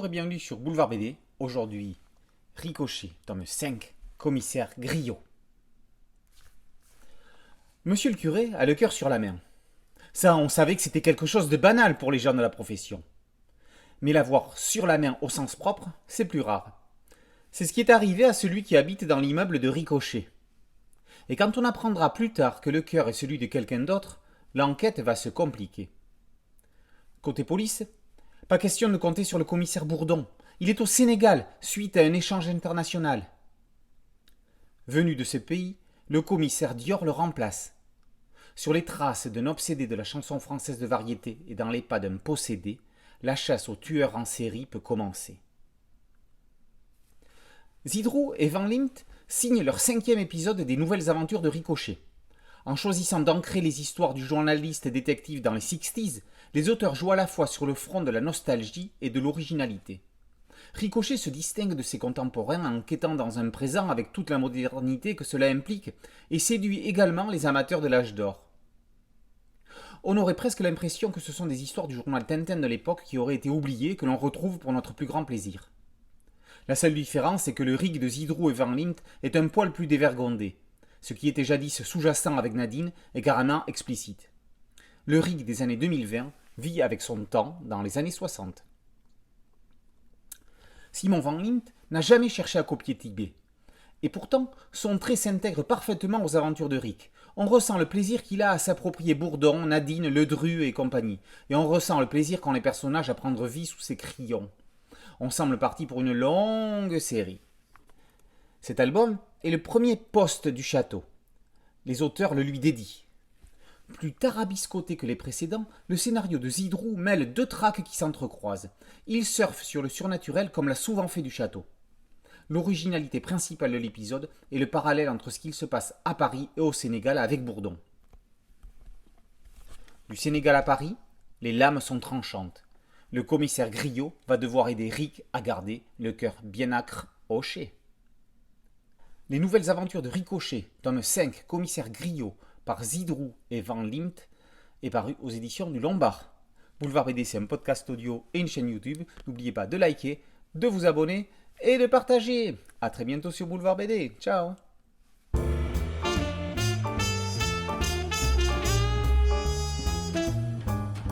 et bienvenue sur Boulevard BD. Aujourd'hui, Ricochet, tome 5, commissaire Griot. Monsieur le curé a le cœur sur la main. Ça, on savait que c'était quelque chose de banal pour les gens de la profession. Mais l'avoir sur la main au sens propre, c'est plus rare. C'est ce qui est arrivé à celui qui habite dans l'immeuble de Ricochet. Et quand on apprendra plus tard que le cœur est celui de quelqu'un d'autre, l'enquête va se compliquer. Côté police, pas question de compter sur le commissaire Bourdon. Il est au Sénégal, suite à un échange international. Venu de ce pays, le commissaire Dior le remplace. Sur les traces d'un obsédé de la chanson française de variété et dans les pas d'un possédé, la chasse aux tueurs en série peut commencer. Zidrou et Van Liemt signent leur 5e épisode des Nouvelles Aventures de Ricochet. En choisissant d'ancrer les histoires du journaliste détective dans les 60s, les auteurs jouent à la fois sur le front de la nostalgie et de l'originalité. Ricochet se distingue de ses contemporains en quêtant dans un présent avec toute la modernité que cela implique et séduit également les amateurs de l'âge d'or. On aurait presque l'impression que ce sont des histoires du journal Tintin de l'époque qui auraient été oubliées et que l'on retrouve pour notre plus grand plaisir. La seule différence est que le rig de Zidrou et Van Liemt est un poil plus dévergondé. Ce qui était jadis sous-jacent avec Nadine est carrément explicite. Le rig des années 2020 vit avec son temps dans les années 60. Simon Van Liemt n'a jamais cherché à copier Tibet. Et pourtant, son trait s'intègre parfaitement aux aventures de Rick. On ressent le plaisir qu'il a à s'approprier Bourdon, Nadine, Ledru et compagnie. Et on ressent le plaisir qu'ont les personnages à prendre vie sous ses crayons. On semble parti pour une longue série. Cet album est le premier poste du château. Les auteurs le lui dédient. Plus tarabiscoté que les précédents, le scénario de Zidrou mêle deux tracks qui s'entrecroisent. Il surfe sur le surnaturel comme l'a souvent fait du château. L'originalité principale de l'épisode est le parallèle entre ce qu'il se passe à Paris et au Sénégal avec Bourdon. Du Sénégal à Paris, les lames sont tranchantes. Le commissaire Griot va devoir aider Rick à garder le cœur bien âcre au chai. Les Nouvelles Aventures de Ricochet, tome 5, commissaire Griot, par Zidrou et Van Liemt, est paru aux éditions du Lombard. Boulevard BD, c'est un podcast audio et une chaîne YouTube. N'oubliez pas de liker, de vous abonner et de partager. A très bientôt sur Boulevard BD. Ciao.